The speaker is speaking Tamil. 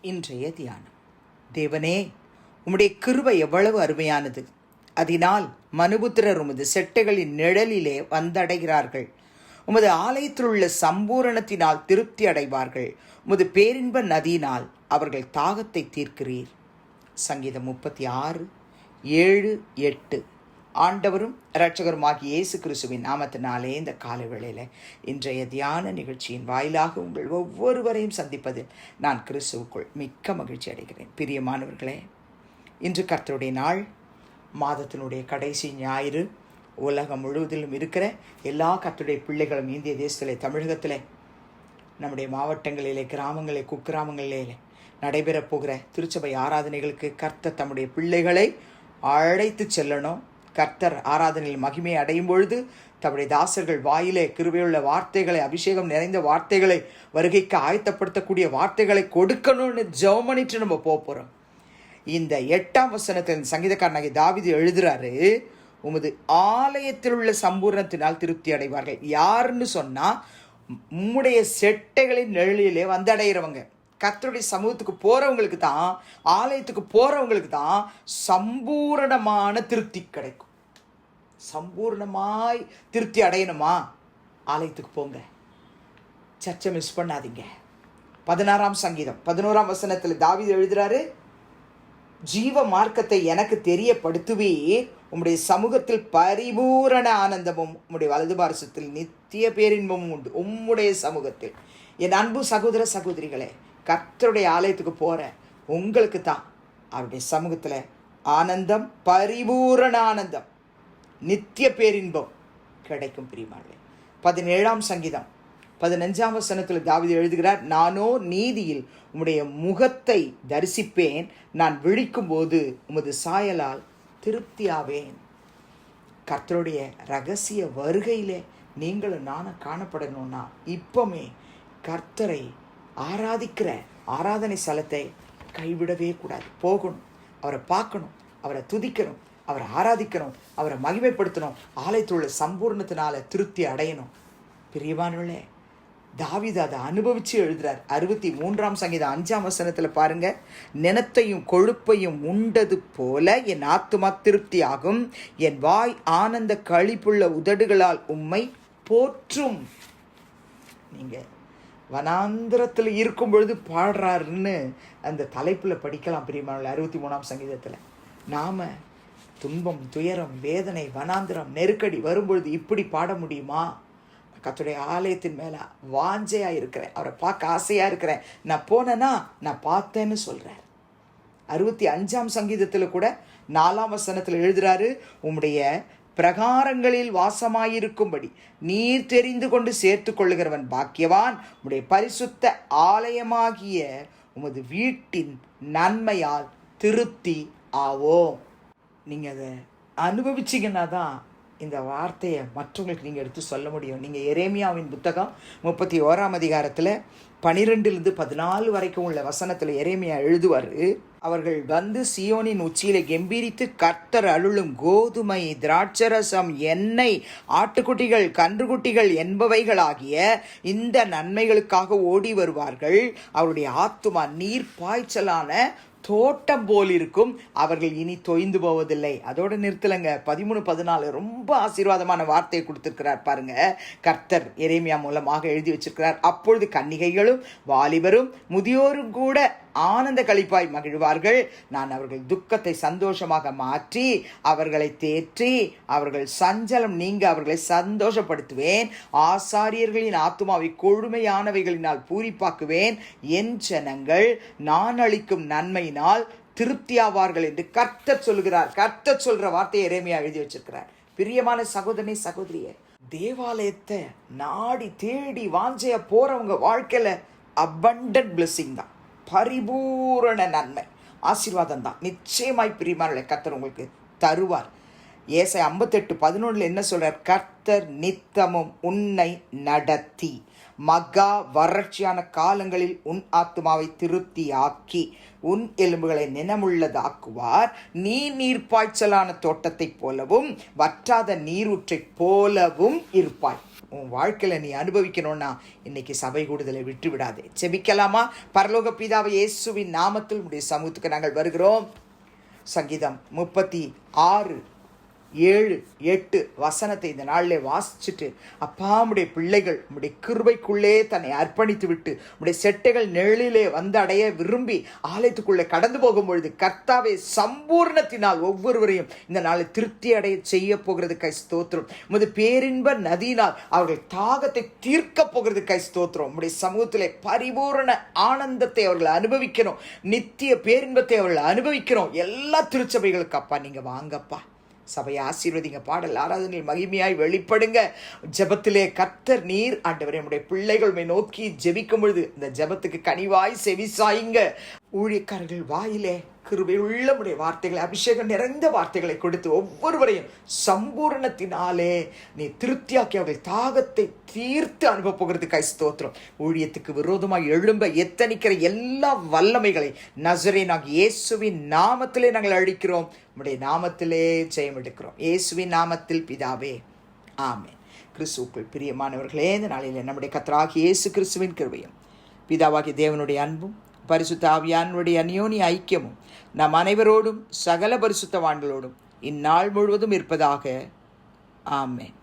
இன்றைய தியானம். தேவனே, உம்முடைய கிருபை எவ்வளவு அருமையானது! அதனால் மனுபுத்திரர் உமது செட்டைகளின் நிழலிலே வந்தடைகிறார்கள். உமது ஆலயத்தில் உள்ள சம்பூரணத்தினால் திருப்தி அடைவார்கள். உமது பேரின்ப நதியினால் அவர்கள் தாகத்தை தீர்க்கிறீர். சங்கீதம் 36:7-8. ஆண்டவரும் இரட்சகருமாகிய இயேசு கிறிஸ்துவின் நாமத்தினாலே இந்த காலை வேளையில் இன்றைய தியான நிகழ்ச்சியின் வாயிலாக உங்கள் ஒவ்வொருவரையும் சந்திப்பதில் நான் கிறிஸ்துவுக்குள் மிக்க மகிழ்ச்சி அடைகிறேன். பிரியமானவர்களே, இன்று கர்த்தருடைய நாள், மாதத்தினுடைய கடைசி ஞாயிறு. உலகம் முழுவதிலும் இருக்கிற எல்லா கர்த்தருடைய பிள்ளைகளும் இந்திய தேசத்திலே, தமிழகத்திலே, நம்முடைய மாவட்டங்களிலே, கிராமங்களிலே, குக்கிராமங்களிலே நடைபெறப் போகிற திருச்சபை ஆராதனைகளுக்கு கர்த்தர் தம்முடைய பிள்ளைகளை அழைத்து செல்லணும். கர்த்தர் ஆராதனையில் மகிமையை அடையும் பொழுது தம்முடைய தாசர்கள் வாயிலே கிருபையுள்ள வார்த்தைகளை, அபிஷேகம் நிறைந்த வார்த்தைகளை, வருகைக்கு ஆயத்தப்படுத்தக்கூடிய வார்த்தைகளை கொடுக்கணும்னு ஜெபம் பண்ணிட்டு நம்ம போகிறோம். இந்த 8ஆம் வசனத்தில் சங்கீதக்காரனாகிய தாவீது எழுதுறாரு, உமது ஆலயத்தில் உள்ள சம்பூர்ணத்தினால் திருப்தி அடைவார்கள். யாருன்னு சொன்னா, உம்முடைய செட்டைகளின் நிழலிலே வந்தடைகிறவங்க. கர்த்தருடைய சமூகத்துக்கு போறவங்களுக்கு தான், ஆலயத்துக்கு போறவங்களுக்கு தான் சம்பூரணமான திருப்தி கிடைக்கும். சம்பூர்ணமாய் திருப்தி அடையணுமா? ஆலயத்துக்கு போங்க, சர்ச்சை மிஸ் பண்ணாதீங்க. 16ஆம் சங்கீதம் 11ஆம் வசனத்தில் தாவீது எழுதுறாரு, ஜீவ மார்க்கத்தை எனக்கு தெரியப்படுத்துவீர். உம்முடைய சமூகத்தில் பரிபூரண ஆனந்தமும் உம்முடைய வலது பாரசத்தில் நித்திய பேரின்பமும் உண்டு. உம்முடைய சமூகத்தில். என் அன்பு சகோதர சகோதரிகளே, கர்த்தருடைய ஆலயத்துக்கு போற உங்களுக்கு தான் அவருடைய சமூகத்தில் ஆனந்தம், பரிபூரண ஆனந்தம், நித்திய பேரின்பம் கிடைக்கும். பிரியமானவர்களே, 17ஆம் சங்கீதம் 15ஆம் வசனத்தில் தாவீது எழுதுகிறார், நானோ நீதியில் உம்முடைய முகத்தை தரிசிப்பேன். நான் விழிக்கும் போது உமது சாயலால் திருப்தியாவேன். கர்த்தருடைய ரகசிய வருகையிலே நீங்களும் நானும் காணப்படணும்னா இப்பமே கர்த்தரை ஆராதிக்கிற ஆராதனை ஸ்தலத்தை கைவிடவே கூடாது. போகணும், அவரை பார்க்கணும், அவரை துதிக்கணும், அவரை ஆராதிக்கணும், அவரை மகிமைப்படுத்தணும். ஆலயத்தில் உள்ள சம்பூர்ணத்தினால திருப்தி அடையணும். பிரியமானவர்களே, தாவீது அதை அனுபவிச்சு எழுதுறார். 63ஆம் சங்கீதம் 5ஆம் வசனத்தில் பாருங்க, நினத்தையும் கொழுப்பையும் உண்டது போல என் ஆத்துமா திருப்தி ஆகும். என் வாய் ஆனந்த களிப்புள்ள உதடுகளால் உம்மை போற்றும். நீங்க வனாந்திரத்தில் இருக்கும் பொழுது பாடுறாருன்னு அந்த தலைப்பில் படிக்கலாம். பிரியமானவர்களே, 63ஆம் சங்கீதத்தில் நாம் துன்பம், துயரம், வேதனை, வனாந்திரம், நெருக்கடி வரும்பொழுது இப்படி பாட முடியுமா? கர்த்தருடைய ஆலயத்தின் மேலே வாஞ்சையாக இருக்கிறேன், அவரை பார்க்க ஆசையாக இருக்கிறேன், நான் போனேன்னா நான் பார்த்தேன்னு சொல்கிறார். 65ஆம் சங்கீதத்தில் கூட 4ஆம் வசனத்தில் எழுதுறாரு, உம்முடைய பிரகாரங்களில் வாசமாயிருக்கும்படி நீர் தெரிந்து கொண்டு சேர்த்து கொள்ளுகிறவன் பாக்கியவான். உம்முடைய பரிசுத்த ஆலயமாகிய உமது வீட்டின் நன்மையால் திருப்தி ஆவோம். நீங்கள் அதை அனுபவிச்சிங்கன்னா தான் இந்த வார்த்தையை மற்றவங்களுக்கு நீங்கள் எடுத்து சொல்ல முடியும். நீங்கள் எரேமியாவின் புத்தகம் 31ஆம் அதிகாரத்தில் 12-14 வரைக்கும் உள்ள வசனத்தில் எரேமியா எழுதுவார், அவர்கள் வந்து சீயோனின் உச்சியிலே கெம்பீரித்து கர்த்தர் அருளும் கோதுமை, திராட்சரசம், எண்ணெய், ஆட்டுக்குட்டிகள், கன்றுக்குட்டிகள் என்பவைகளாகிய இந்த நன்மைகளுக்காக ஓடி வருவார்கள். அவருடைய ஆத்துமா நீர் பாய்ச்சலான தோட்டம் போல் இருக்கும், அவர்கள் இனி தொய்ந்து போவதில்லை. அதோடு நிறுத்தலைங்க. 13-14 ரொம்ப ஆசீர்வாதமான வார்த்தையை கொடுத்திருக்கிறார் பாருங்க. கர்த்தர் எரேமியா மூலமாக எழுதி வச்சிருக்கிறார், அப்பொழுது கன்னிகைகளும் வாலிபரும் முதியோரும் கூட ஆனந்த களிப்பாய் மகிழ்வார்கள். நான் அவர்கள் துக்கத்தை சந்தோஷமாக மாற்றி அவர்களை தேற்றி அவர்கள் சஞ்சலம் நீங்க அவர்களை சந்தோஷப்படுத்துவேன். ஆசாரியர்களின் ஆத்துமாவை கொழுமையானவைகளினால் பூரிப்பாக்குவேன். என் ஜனங்கள் நான் அளிக்கும் நன்மையினால் திருப்தியாவார்கள் என்று கர்த்தர் சொல்லுகிறார். கர்த்தர் சொல்ற வார்த்தையை எரேமியா எழுதி வச்சிருக்கிறார். பிரியமான சகோதரனே, சகோதரியே, தேவாலயத்தை நாடி தேடி வாஞ்சையா போறவங்க வாழ்க்கையில அபண்டன்ட் பிளெஸிங் தான், பரிபூரண நன்மை, ஆசீர்வாதம் தான் நிச்சயமாய் பிரியமானவர்களே கர்த்தர் உங்களுக்கு தருவார். ஏசாயா 58:11 என்ன சொல்றார்? கர்த்தர் நித்தமும் உன்னை நடத்தி மகா வறட்சியான காலங்களில் உன் ஆத்துமாவை திருப்தியாக்கி உன் எலும்புகளை நினமுள்ளதாக்குவார். நீ நீர்ப்பாய்ச்சலான தோட்டத்தைப் போலவும் வற்றாத நீரூற்றைப் போலவும் இருப்பாய். உன் வாழ்க்கையில் நீ அனுபவிக்கணும்னா இன்னைக்கு சபை கூடுதலை விட்டு விடாதே. செபிக்கலாமா? பரலோக பிதாவை இயேசுவின் நாமத்தில் உடைய சமூகத்துக்கு நாங்கள் வருகிறோம். சங்கீதம் 36:7-8 வசனத்தை இந்த நாளில் வாசிச்சுட்டு, அப்பா உம்முடைய பிள்ளைகள் உம்முடைய கிருபைக்குள்ளே தன்னை அர்ப்பணித்து விட்டு உம்முடைய செட்டைகள் நிழலிலே வந்து அடைய விரும்பி ஆலயத்துக்குள்ளே கடந்து போகும்பொழுது கர்த்தாவே சம்பூர்ணத்தினால் ஒவ்வொருவரையும் இந்த நாளில் திருப்தி அடைய செய்ய போகிறதுக்காய் ஸ்தோத்திரம். உமது பேரின்ப நதியினால் அவர்கள் தாகத்தை தீர்க்க போகிறதுக்காய் ஸ்தோத்திரம். உம்முடைய சமூகத்திலே பரிபூரண ஆனந்தத்தை அவர்கள் அனுபவிக்கணும், நித்திய பேரின்பத்தை அவர்கள் அனுபவிக்கணும். எல்லா திருச்சபைகளுக்கு அப்பா நீங்க வாங்கப்பா. சபையை ஆசீர்வதிங்க. பாடல் ஆராதனையில் மகிமையாய் வெளிப்படுங்க. ஜெபத்திலே கர்த்தர் நீர் ஆண்டவரே நம்முடைய பிள்ளைகளை நோக்கி ஜெபிக்கும் பொழுது இந்த ஜெபத்துக்கு கனிவாய் செவிசாயுங்க. ஊழியக்காரர்கள் வாயிலே கிருபை உள்ள உடைய வார்த்தைகளை, அபிஷேகம் நிறைந்த வார்த்தைகளை கொடுத்து ஒவ்வொருவரையும் சம்பூர்ணத்தினாலே நீ திருப்தியாக்கி அவர்கள் தாகத்தை தீர்த்து அனுப்ப போகிறதுக்காய் ஸ்தோத்திரம். ஊழியத்துக்கு விரோதமாக எழும்ப எத்தனிக்கிற எல்லா வல்லமைகளை நசரேயனாகிய இயேசுவின் நாமத்திலே நாங்கள் அழிக்கிறோம். உம்முடைய நாமத்திலே ஜெயம் எடுக்கிறோம். இயேசுவின் நாமத்தில் பிதாவே, ஆமென். கிறிஸ்துவுக்குள் பிரியமானவர்களே, இந்த நாளிலே நம்முடைய கர்த்தராகிய இயேசு கிறிஸ்துவின் கிருபையும் பிதாவாகிய தேவனுடைய அன்பும் பரிசுத்த ஆவியானவருடைய அந்யோன்ய ஐக்கியமும் நம் அனைவரோடும் சகல பரிசுத்தவான்களோடும் இந்நாள் முழுவதும் இருப்பதாக. ஆமென்.